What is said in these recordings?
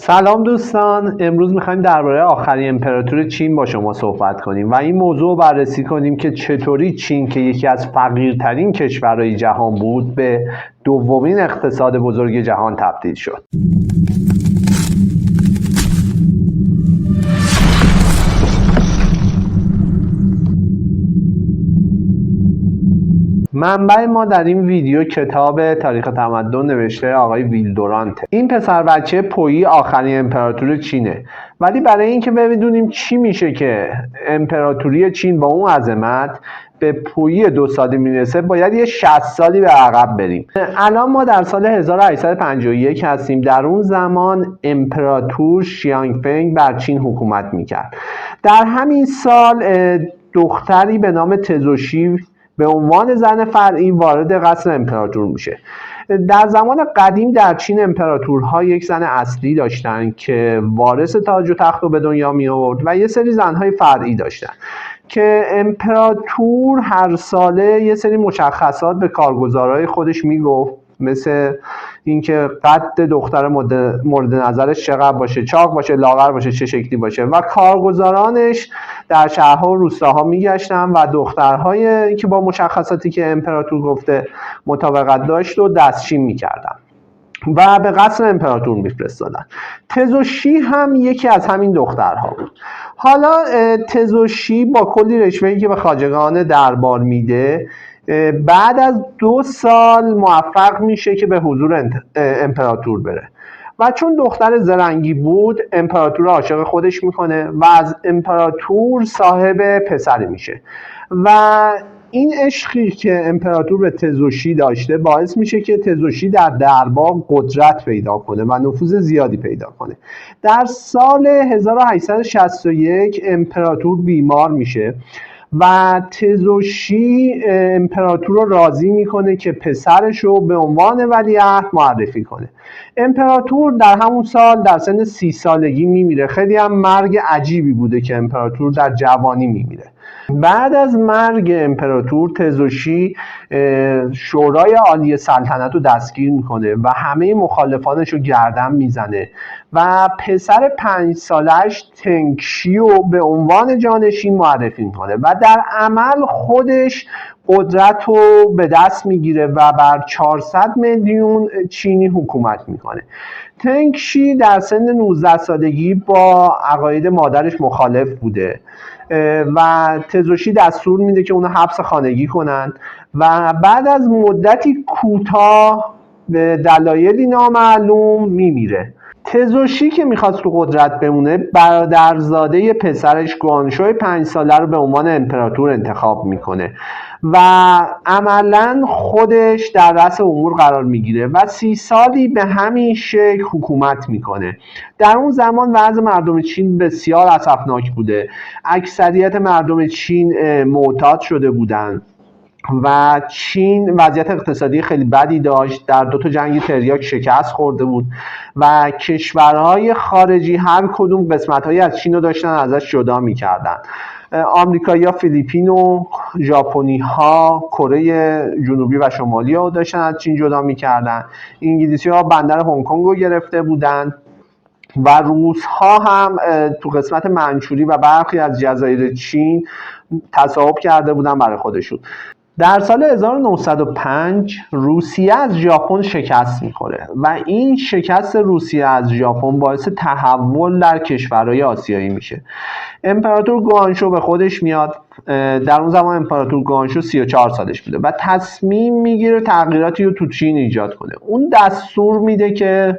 سلام دوستان، امروز میخوایم درباره آخرین امپراتور چین با شما صحبت کنیم و این موضوع رو بررسی کنیم که چطوری چین که یکی از فقیرترین کشورهای جهان بود به دومین اقتصاد بزرگ جهان تبدیل شد. منبع ما در این ویدیو کتاب تاریخ تمدن نوشته آقای ویل دورانته. این پسر بچه پویی آخرین امپراتور چینه، ولی برای اینکه بدونیم چی میشه که امپراتوری چین با اون عظمت به پویی 2 سالی میرسه باید یه 60 سالی به عقب بریم. الان ما در سال 1851 هستیم. در اون زمان امپراتور شیانگ فنگ بر چین حکومت میکرد. در همین سال دختری به نام تزوشی به عنوان زن فرعی وارد قصر امپراتور میشه. در زمان قدیم در چین امپراتورها یک زن اصلی داشتن که وارث تاج و تخت رو به دنیا می آورد و یه سری زنهای فرعی داشتن که امپراتور هر ساله یه سری مشخصات به کارگزارای خودش میگفت، مثل اینکه قد دختر مورد نظرش چقدر باشه، چاق باشه، لاغر باشه، چه شکلی باشه، و کارگزارانش در شهرها و روستاها میگشتن و دخترهایی که با مشخصاتی که امپراتور گفته مطابقت داشت رو دستچین میکردن و به قصر امپراتور میفرستادن. تزوشی هم یکی از همین دخترها بود. حالا تزوشی با کلی رشوه‌ای که به خواجگان دربار میده بعد از 2 سال موفق میشه که به حضور امپراتور بره و چون دختر زرنگی بود امپراتور عاشق خودش میکنه و از امپراتور صاحب پسری میشه و این عشقی که امپراتور به تزوشی داشته باعث میشه که تزوشی در دربار قدرت پیدا کنه و نفوذ زیادی پیدا کنه. در سال 1861 امپراتور بیمار میشه و تزوشی امپراتور رو راضی میکنه که پسرش رو به عنوان ولیعهد معرفی کنه. امپراتور در همون سال در سن 30 سالگی میمیره. خیلی هم مرگ عجیبی بوده که امپراتور در جوانی میمیره. بعد از مرگ امپراتور تزوشی شورای عالی سلطنت رو دستگیر میکنه و همه مخالفانش رو گردن میزنه و پسر 5 سالش تنگشی رو به عنوان جانشین معرفی میکنه و در عمل خودش قدرت رو به دست میگیره و بر 400 میلیون چینی حکومت میکنه. تنگشی در سن 19 سالگی با عقاید مادرش مخالف بوده و تزوشی دستور میده که اونو حبس خانگی کنن و بعد از مدتی کوتاه به دلایلی نامعلوم میمیره. تزوشی که میخواست تو قدرت بمونه برادرزاده پسرش گوانشو 5 ساله رو به عنوان امپراتور انتخاب میکنه و عملا خودش در رأس امور قرار میگیره و 30 سالی به همین شکل حکومت میکنه. در اون زمان وضع مردم چین بسیار اسفناک بوده. اکثریت مردم چین معتاد شده بودند و چین وضعیت اقتصادی خیلی بدی داشت. در 2 جنگ تریاک شکست خورده بود و کشورهای خارجی هر کدوم قسمت‌هایی از چین رو داشتن ازش جدا می‌کردن. آمریکایی‌ها فیلیپین و ژاپنی‌ها کره جنوبی و شمالی رو داشتن از چین جدا می‌کردن. انگلیسی‌ها بندر هنگ کنگ رو گرفته بودند و روس‌ها هم تو قسمت منچوری و برخی از جزایر چین تصاحب کرده بودن برای خودشون. در سال 1905 روسیه از ژاپن شکست میخوره و این شکست روسیه از ژاپن باعث تحول در کشورهای آسیایی میشه. امپراتور گوانشو به خودش میاد. در اون زمان امپراتور گوانشو 34 سالش بوده و تصمیم میگیره تغییراتی رو تو چین ایجاد کنه. اون دستور میده که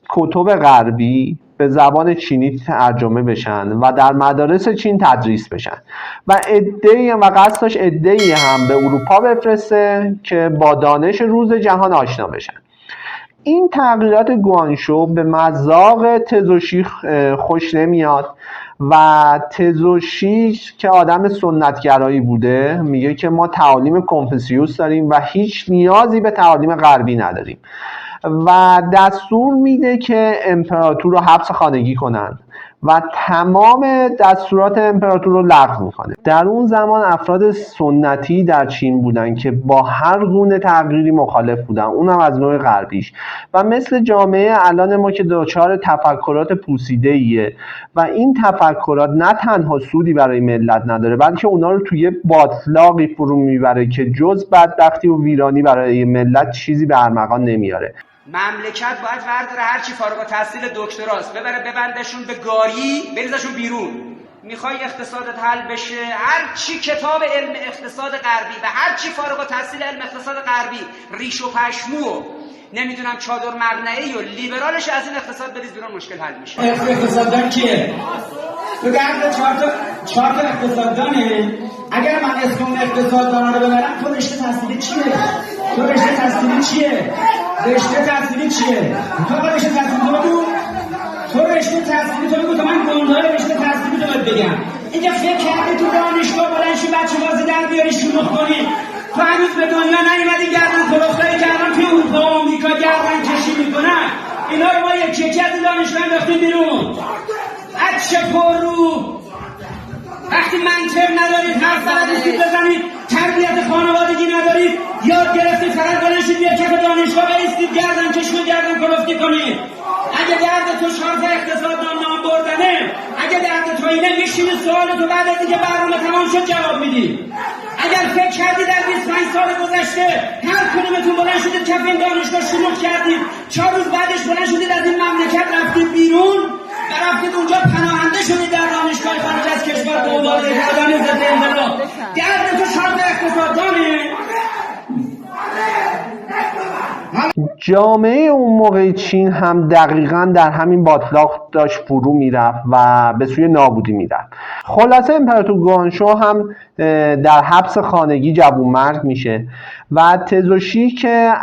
کتب غربی به زبان چینی ترجمه بشن و در مدارس چین تدریس بشن و قصدش عده‌ای هم به اروپا بفرسته که با دانش روز جهان آشنا بشن. این تغییرات گوانشو به مذاق تزوشی خوش نمیاد و تزوشی که آدم سنتگرایی بوده میگه که ما تعالیم کنفوسیوس داریم و هیچ نیازی به تعالیم غربی نداریم و دستور میده که امپراتور رو حبس خانگی کنن و تمام دستورات امپراتور رو لغو میکنه. در اون زمان افراد سنتی در چین بودن که با هر گونه تغییری مخالف بودن، اونم از نوع غربیش، و مثل جامعه الان ما که دچار تفکرات پوسیده ایه و این تفکرات نه تنها سودی برای ملت نداره بلکه اونا رو توی باطلاقی فرو میبره که جز بدبختی و ویرانی برای ملت چیزی به ارمغان نمیاره. مملکت باید ورداره هر چی فارغ التحصیل دکتراست ببره ببندشون به گاری بریزشون بیرون. میخوای اقتصادت حل بشه، هر چی کتاب علم اقتصاد غربی و هر چی فارغ التحصیل علم اقتصاد غربی ریش و پشمو نمیدونم چادر مقنعه‌ای و لیبرالش از این اقتصاد بریز بیرون، مشکل حل میشه. اقتصاددان کیه؟ تو درد چهار تا اقتصاددانه. اگر من اسم اون اقتصاددانا رو ببرم، تو رشته تحصیلی چیه؟ تو رشته تحصیلی چیه؟ تو رشته تحصیلی تو بگو تا من گندهای رشته تحصیلی تو باید بگم. اینجا فکر کردی تو دانشگاه بلند شی بچه بازی در بیاری شلوغ کنی؟ تو هنوز به دنیا نیومدی گردن کلفتایی که الان توی اروپا و آمریکا گردن کشی میکنن. اینا رو ما یکی از این دانشگاه انداختیم بیرون. بچه پررو، وقتی منطق ندارید، حرف بلدید بزنید، تربیت خانوادگی ندارید، یاد گرفتید فقط بلند شید یک کف دانشگاه بایستید گردن کشی و گردن کلفتی کنید. اگه درد تو شانس اقتصاددان نام بردنه، اگه درد تو اینه، میشینی سوالتو بعد از اینکه برنامه تمام شد جواب میدی. اگر فکر کردی در 25 سال گذشته هر کدومتون بلند شدید کف این دانشگاه شلوغ کردید، 4 روز بعدش بلند شدید از این مملکت رفتید بیرون و رفتید اونجا پناهنده شدید در دانشگاه خارج از کشور به عنوان آدم ضد انقلاب. درد تو شانس اقتصاددانه. جامعه اون موقع چین هم دقیقاً در همین باطلاق داشت فرو میرفت و به سوی نابودی میرفت. خلاصه امپراتور گوانشو هم در حبس خانگی جوانمرگ میشه و تزوشی که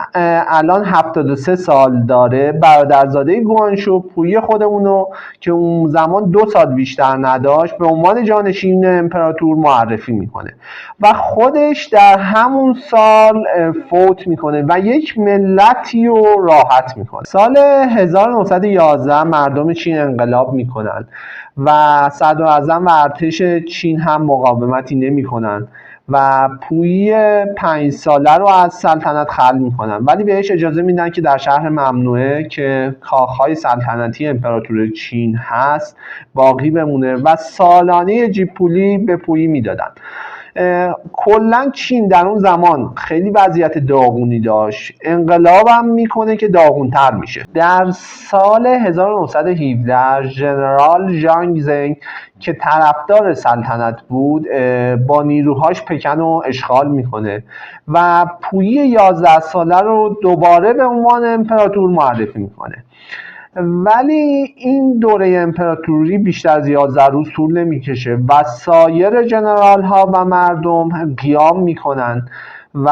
الان 73 سال داره، برادرزاده گوانشو، پویی خودمونو که اون زمان 2 سال بیشتر نداشت به عنوان جانشین امپراتور معرفی میکنه و خودش در همون سال فوت میکنه و یک ملتی رو راحت میکنه. سال 1911 مردم چین انقلاب میکنن و صدراعظم و ارتش چین هم مقاومتی نمیکنن و پویی 5 ساله رو از سلطنت خلع میکنن، ولی بهش اجازه میدن که در شهر ممنوعه که کاخهای سلطنتی امپراتور چین هست باقی بمونه و سالانه جیب پولی به پویی میدادن. کلا چین در اون زمان خیلی وضعیت داغونی داشت، انقلاب هم میکنه که داغونتر میشه. در سال 1917 ژنرال ژانگ زنگ که طرفدار سلطنت بود با نیروهاش پکن رو اشغال میکنه و پویی 11 ساله رو دوباره به عنوان امپراتور معرفی میکنه. ولی این دوره امپراتوری بیشتر از 11 روز طول نمیکشه و سایر جنرال ها و مردم قیام میکنن و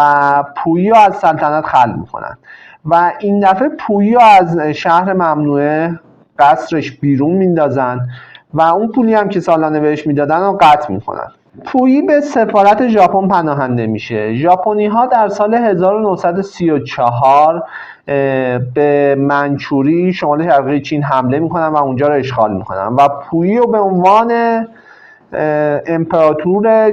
پویی رو از سلطنت خلع میکنن و این دفعه پویی رو از شهر ممنوعه قصرش بیرون میندازن و اون پولی هم که سالانه بهش میدادن رو قطع میکنن. پویی به سفارت ژاپن پناهنده میشه. ژاپنی ها در سال 1934 به منچوری شمال شرقی چین حمله میکنن و اونجا رو اشغال میکنن و پویی رو به عنوان امپراتور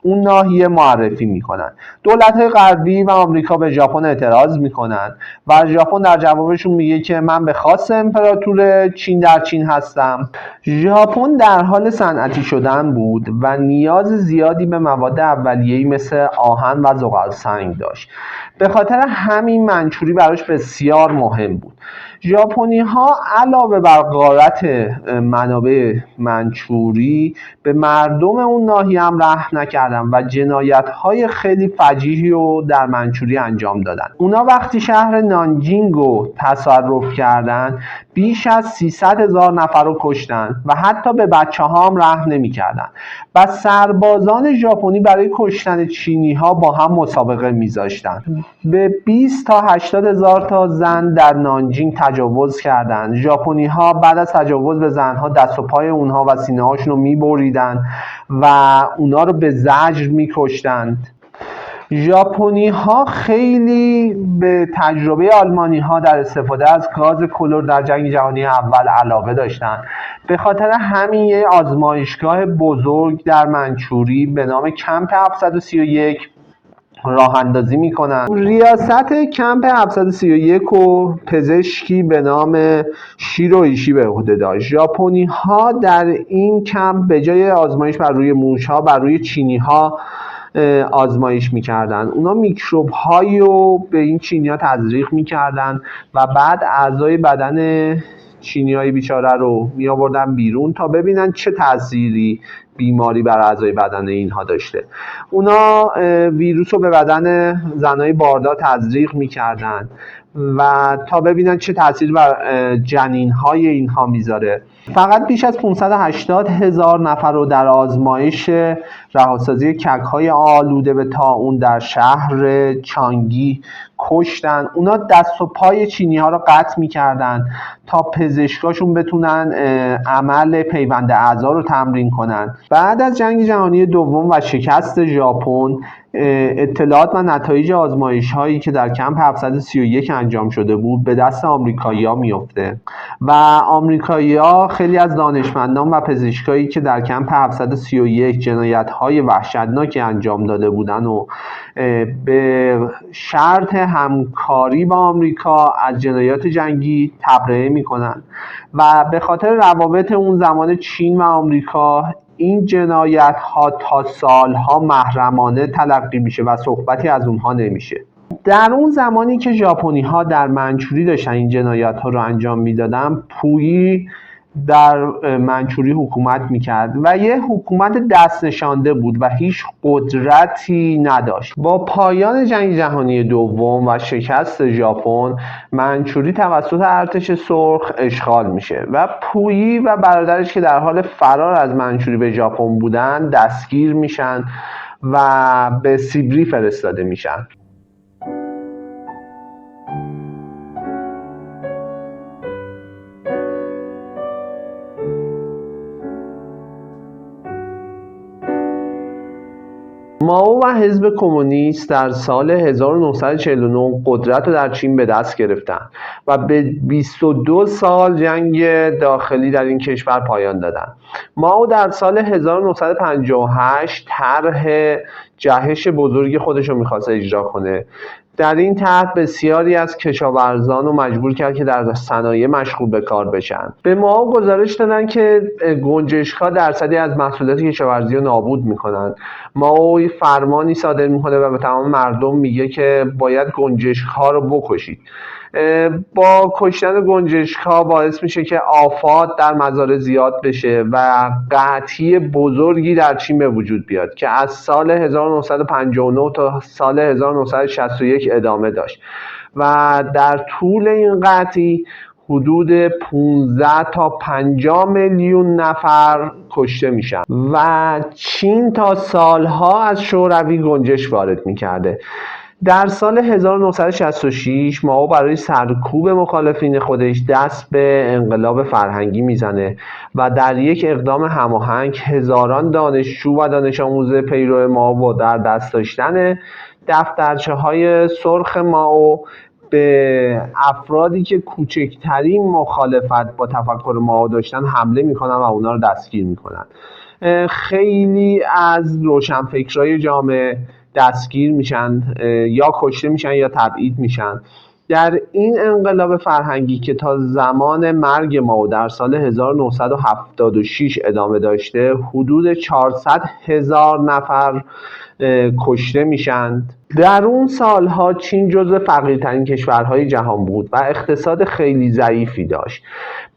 اون ناحیه معرفی میکنن. دولت‌های غربی و آمریکا به ژاپن اعتراض میکنن و ژاپن در جوابشون میگه که من به خواست امپراتور چین در چین هستم. ژاپن در حال صنعتی شدن بود و نیاز زیادی به مواد اولیه‌ای مثل آهن و زغالسنگ داشت. به خاطر همین منچوری براش بسیار مهم بود. ژاپنی ها علاوه بر غارت منابع منچوری به مردم اون ناحیه هم رحم نکردن و جنایت های خیلی فجیحی رو در منچوری انجام دادن. اونا وقتی شهر نانجینگ رو تصرف کردن بیش از 300,000 نفر رو کشتن و حتی به بچه ها هم رحم نمی کردن و سربازان ژاپنی برای کشتن چینی ها با هم مسابقه می ذاشتن. به 20 تا 80,000 تا زن در نانجینگ تجاوز کردند. ژاپنی ها بعد از تجاوز به زنها دست و پای اونها و سینه هاشون رو میبریدن و اونا رو به زجر میکشتند. ژاپنی ها خیلی به تجربه آلمانی ها در استفاده از گاز کلور در جنگ جهانی اول علاقه داشتند. به خاطر همین یک آزمایشگاه بزرگ در منچوری به نام کمپ 731 راه اندازی میکنن. ریاست کمپ 731 و پزشکی به نام شیرو ایشی به عهده داشت. ژاپنی ها در این کمپ به جای آزمایش بر روی موش ها بر روی چینی ها آزمایش میکردن. اونا میکروب هایی رو به این چینی ها تزریق میکردن و بعد اعضای بدن چینی های بیچاره رو می آوردن بیرون تا ببینن چه تأثیری بیماری بر اعضای بدن اینها داشته. اونا ویروس رو به بدن زنای باردار تزریق میکردن و تا ببینن چه تأثیری بر جنین های اینها میذاره. فقط بیش از 580,000 نفر رو در آزمایش رهاسازی کک‌های آلوده به طاعون در شهر چانگی کشتن. اونا دست و پای چینی ها رو قطع میکردن تا پزشکاشون بتونن عمل پیوند اعضا رو تمرین کنن. بعد از جنگ جهانی دوم و شکست ژاپن، اطلاعات و نتایج آزمایش هایی که در کمپ 731 انجام شده بود به دست آمریکایی‌ها میفته و آمریکایی‌ها خیلی از دانشمندان و پزشکایی که در کمپ 731 جنایت‌های وحشتناکی انجام داده بودن و به شرط همکاری با آمریکا از جنایات جنگی تبرئه میکنن و به خاطر روابط اون زمان چین و آمریکا این جنایت ها تا سالها محرمانه تلقی میشه و صحبتی از اونها نمیشه. در اون زمانی که ژاپنی ها در منچوری داشتن این جنایت ها رو انجام میدادن، پویی در منچوری حکومت میکرد و یه حکومت دست نشانده بود و هیچ قدرتی نداشت. با پایان جنگ جهانی دوم و شکست ژاپن، منچوری توسط ارتش سرخ اشغال میشه و پویی و برادرش که در حال فرار از منچوری به ژاپن بودن دستگیر میشن و به سیبری فرستاده میشن. مائو و حزب کمونیست در سال 1949 قدرت رو در چین به دست گرفتن و به 22 سال جنگ داخلی در این کشور پایان دادن. مائو در سال 1958 طرح جهش بزرگ خودش رو میخواست اجرا کنه. در این طرح بسیاری از کشاورزان رو مجبور کرد که در صنایع مشغول به کار بشن. به مائو گزارش دادن که گنجشک‌ها درصدی از محصولات کشاورزی رو نابود میکنن. مائو فرمانی صادر میکنه و به تمام مردم میگه که باید گنجشک‌ها رو بکشید. با کشتن گنجشک‌ها باعث میشه که آفات در مزارع زیاد بشه و قحطی بزرگی در چین به وجود بیاد که از سال 1959 تا سال 1961 ادامه داشت و در طول این قحطی حدود 15 تا 50 میلیون نفر کشته میشن و چین تا سالها از شوروی گنجشک وارد میکرده. در سال 1966 مائو برای سرکوب مخالفین خودش دست به انقلاب فرهنگی میزنه و در یک اقدام هماهنگ هزاران دانشجو و دانش آموز پیرو مائو با در دست داشتن دفترچه‌های سرخ مائو به افرادی که کوچکترین مخالفت با تفکر مائو داشتن حمله میکنن و اونا رو دستگیر میکنن. خیلی از روشنفکرای جامعه دستگیر میشن یا کشته میشن یا تبعید میشن. در این انقلاب فرهنگی که تا زمان مرگ مائو در سال 1976 ادامه داشته، حدود 400,000 نفر کشته میشند. در اون سالها چین جزو فقیرترین کشورهای جهان بود و اقتصاد خیلی ضعیفی داشت.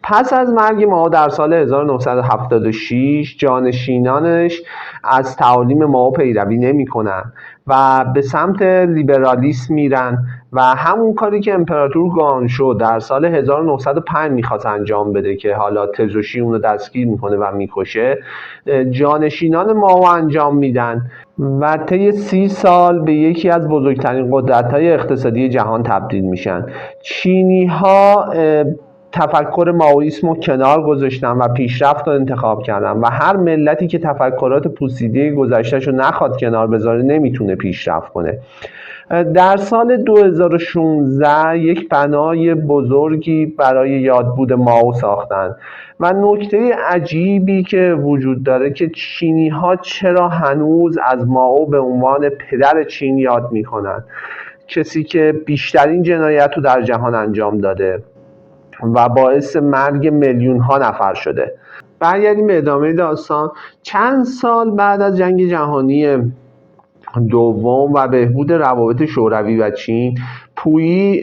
پس از مرگ مائو در سال 1976 جانشینانش از تعالیم مائو پیروی نمی‌کنن و به سمت لیبرالیسم میرن و همون کاری که امپراتور گانشو در سال 1905 میخواست انجام بده که حالا تزوشی اونو دستگیر میکنه و میکشه، جانشینان مائو انجام میدن و طی 30 سال به یکی از بزرگترین قدرت‌های اقتصادی جهان تبدیل میشن. چینی ها تفکر مائویسم رو کنار گذاشتن و پیشرفت رو انتخاب کردن و هر ملتی که تفکرات پوسیده گذشتهش رو نخواد کنار بذاره نمیتونه پیشرفت کنه. در سال 2016 یک بنای بزرگی برای یادبود مائو ساختن و نکته عجیبی که وجود داره که چینی ها چرا هنوز از مائو به عنوان پدر چین یاد میکنن، کسی که بیشترین جنایت رو در جهان انجام داده و باعث مرگ میلیون ها نفر شده. برگردیم به ادامه داستان. چند سال بعد از جنگ جهانی دوم و بهبود روابط شوروی و چین، پویی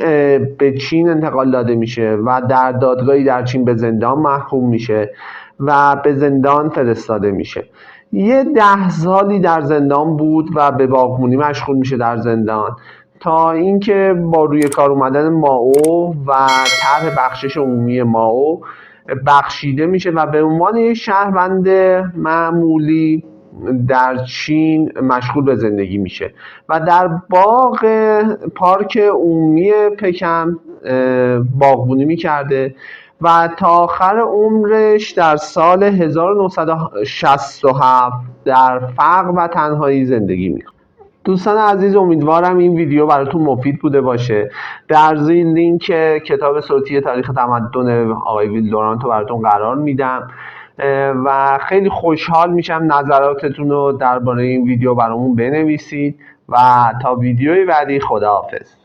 به چین انتقال داده میشه و در دادگاهی در چین به زندان محکوم میشه و به زندان فرستاده میشه. یه 10 سالی در زندان بود و به باغبونی مشغول میشه در زندان تا اینکه با روی کار اومدن مائو و طرح بخشش عمومی مائو بخشیده میشه و به عنوان یک شهروند معمولی در چین مشغول به زندگی میشه و در پارک عمومی پکن باغبونی میکرده و تا آخر عمرش در سال 1967 در فقر و تنهایی زندگی میکنه. دوستان عزیز، امیدوارم این ویدیو براتون مفید بوده باشه. در زیر لینک کتاب صوتی تاریخ تمدن آقای ویلدورانت رو براتون قرار میدم و خیلی خوشحال میشم نظراتتون رو درباره این ویدیو برامون بنویسید و تا ویدیوی بعدی خداحافظ.